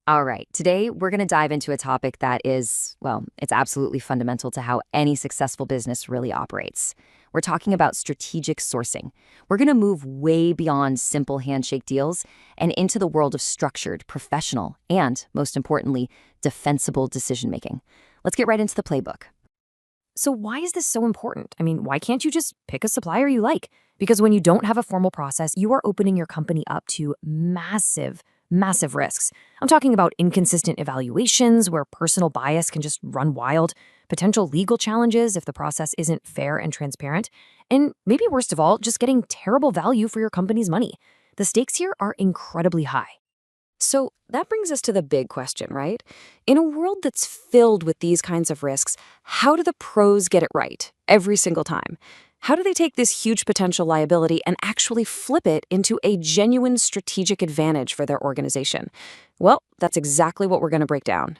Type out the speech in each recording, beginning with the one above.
All right, today we're going to dive into a topic that is, well, it's absolutely fundamental to how any successful business really operates. We're talking about strategic sourcing. We're going to move way beyond simple handshake deals and into the world of structured, professional, and, most importantly, defensible decision making. Let's get right into the playbook. So why is this so important? I mean, why can't you just pick a supplier you like? Because when you don't have a formal process, you are opening your company up to massive risks. I'm talking about inconsistent evaluations where personal bias can just run wild, potential legal challenges if the process isn't fair and transparent, and maybe worst of all, just getting terrible value for your company's money. The stakes here are incredibly high. So that brings us to the big question, right? In a world that's filled with these kinds of risks, how do the pros get it right every single time? How do they take this huge potential liability and actually flip it into a genuine strategic advantage for their organization? Well, that's exactly what we're going to break down.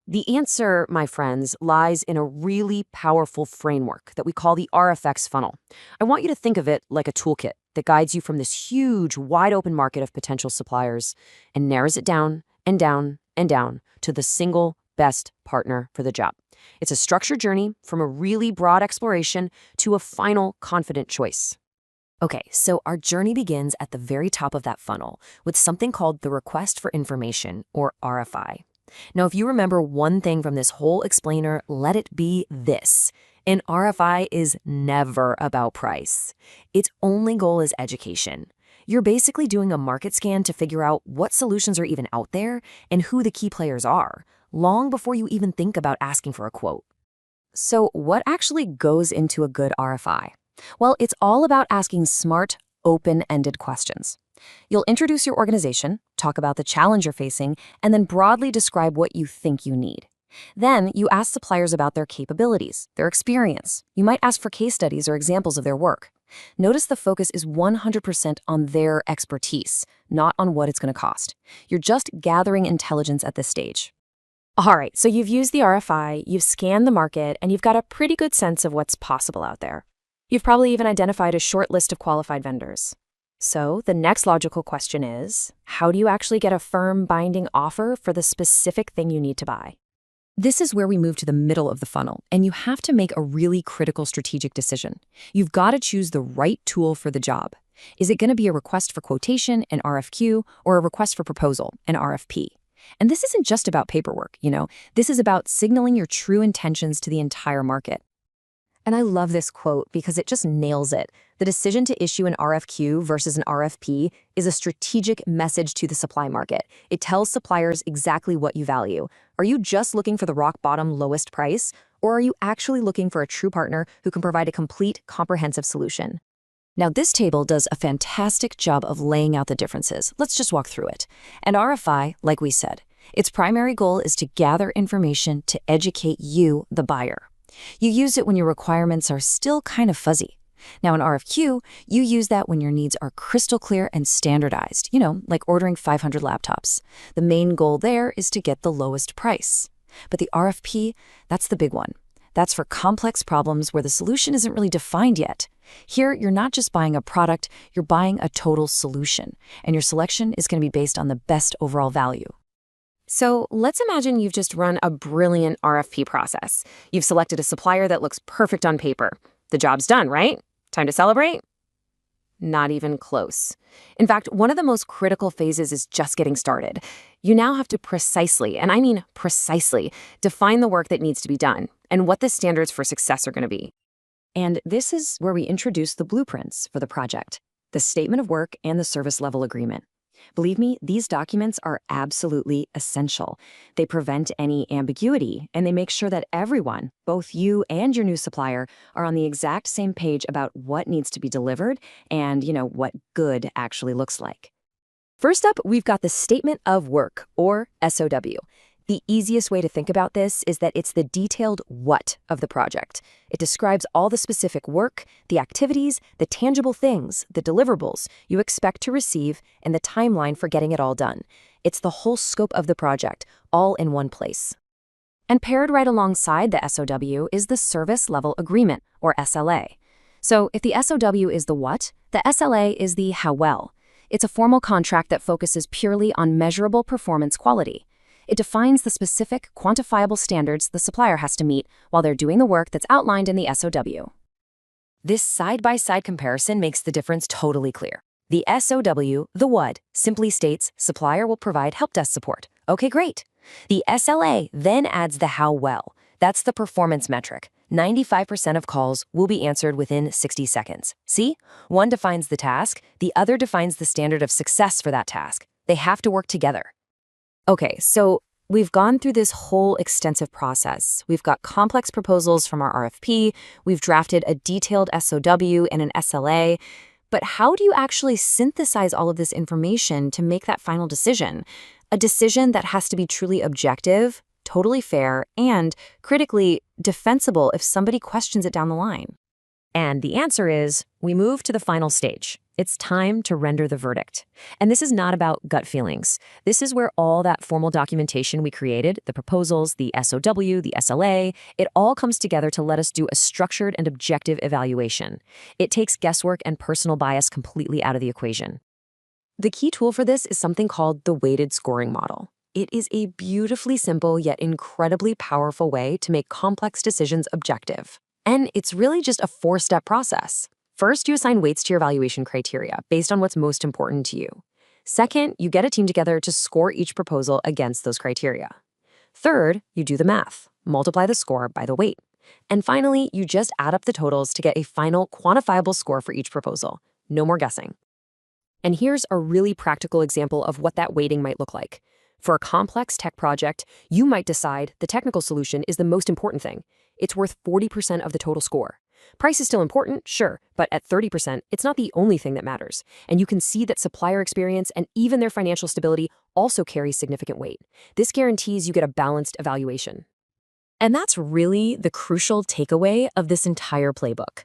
The answer, my friends, lies in a really powerful framework that we call the RFX funnel. I want you to think of it like a toolkit that guides you from this huge, wide-open market of potential suppliers and narrows it down and down and down to the single best partner for the job. It's a structured journey from a really broad exploration to a final confident choice. Okay, so our journey begins at the very top of that funnel with something called the Request for Information, or RFI. Now, if you remember one thing from this whole explainer, let it be this. An RFI is never about price. Its only goal is education. You're basically doing a market scan to figure out what solutions are even out there and who the key players are, long before you even think about asking for a quote. So what actually goes into a good RFI? Well, it's all about asking smart, open-ended questions. You'll introduce your organization, talk about the challenge you're facing, and then broadly describe what you think you need. Then you ask suppliers about their capabilities, their experience. You might ask for case studies or examples of their work. Notice the focus is 100% on their expertise, not on what it's going to cost. You're just gathering intelligence at this stage. All right, so you've used the RFI, you've scanned the market, and you've got a pretty good sense of what's possible out there. You've probably even identified a short list of qualified vendors. So the next logical question is, how do you actually get a firm binding offer for the specific thing you need to buy? This is where we move to the middle of the funnel, and you have to make a really critical strategic decision. You've got to choose the right tool for the job. Is it going to be a request for quotation, an RFQ, or a request for proposal, an RFP? And this isn't just about paperwork, This is about signaling your true intentions to the entire market. And I love this quote because it just nails it. The decision to issue an RFQ versus an RFP is a strategic message to the supply market. It tells suppliers exactly what you value. Are you just looking for the rock-bottom lowest price, or are you actually looking for a true partner who can provide a complete, comprehensive solution? Now, this table does a fantastic job of laying out the differences. Let's just walk through it. An RFI, like we said, its primary goal is to gather information to educate you, the buyer. You use it when your requirements are still kind of fuzzy. Now, in RFQ, you use that when your needs are crystal clear and standardized, like ordering 500 laptops. The main goal there is to get the lowest price. But the RFP, that's the big one. That's for complex problems where the solution isn't really defined yet. Here, you're not just buying a product, you're buying a total solution, and your selection is going to be based on the best overall value. So let's imagine you've just run a brilliant RFP process. You've selected a supplier that looks perfect on paper. The job's done, right? Time to celebrate? Not even close. In fact, one of the most critical phases is just getting started. You now have to precisely, and I mean precisely, define the work that needs to be done and what the standards for success are going to be. And this is where we introduce the blueprints for the project, the statement of work and the service level agreement. Believe me, these documents are absolutely essential. They prevent any ambiguity, and they make sure that everyone, both you and your new supplier, are on the exact same page about what needs to be delivered and, what good actually looks like. First up, we've got the Statement of Work, or SOW. The easiest way to think about this is that it's the detailed what of the project. It describes all the specific work, the activities, the tangible things, the deliverables you expect to receive, and the timeline for getting it all done. It's the whole scope of the project, all in one place. And paired right alongside the SOW is the Service Level Agreement, or SLA. So if the SOW is the what, the SLA is the how well. It's a formal contract that focuses purely on measurable performance quality. It defines the specific, quantifiable standards the supplier has to meet while they're doing the work that's outlined in the SOW. This side-by-side comparison makes the difference totally clear. The SOW, the WUD, simply states supplier will provide help desk support. Okay, great. The SLA then adds the how well. That's the performance metric. 95% of calls will be answered within 60 seconds. See? One defines the task, the other defines the standard of success for that task. They have to work together. Okay, so we've gone through this whole extensive process. We've got complex proposals from our RFP, we've drafted a detailed SOW and an SLA, but how do you actually synthesize all of this information to make that final decision? A decision that has to be truly objective, totally fair, and, critically, defensible if somebody questions it down the line. And the answer is, we move to the final stage. It's time to render the verdict. And this is not about gut feelings. This is where all that formal documentation we created, the proposals, the SOW, the SLA, it all comes together to let us do a structured and objective evaluation. It takes guesswork and personal bias completely out of the equation. The key tool for this is something called the weighted scoring model. It is a beautifully simple yet incredibly powerful way to make complex decisions objective. And it's really just a 4-step process. First, you assign weights to your evaluation criteria based on what's most important to you. Second, you get a team together to score each proposal against those criteria. Third, you do the math, multiply the score by the weight. And finally, you just add up the totals to get a final quantifiable score for each proposal. No more guessing. And here's a really practical example of what that weighting might look like. For a complex tech project, you might decide the technical solution is the most important thing. It's worth 40% of the total score. Price is still important, sure, but at 30%, it's not the only thing that matters. And you can see that supplier experience and even their financial stability also carries significant weight. This guarantees you get a balanced evaluation. And that's really the crucial takeaway of this entire playbook.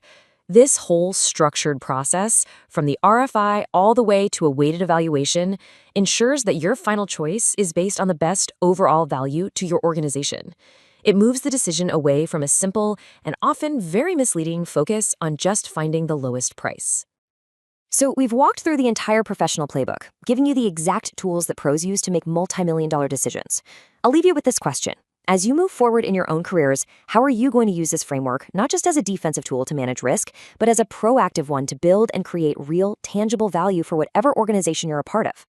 This whole structured process, from the RFI all the way to a weighted evaluation, ensures that your final choice is based on the best overall value to your organization. It moves the decision away from a simple and often very misleading focus on just finding the lowest price. So we've walked through the entire professional playbook, giving you the exact tools that pros use to make multi-million-dollar decisions. I'll leave you with this question. As you move forward in your own careers, how are you going to use this framework, not just as a defensive tool to manage risk, but as a proactive one to build and create real, tangible value for whatever organization you're a part of?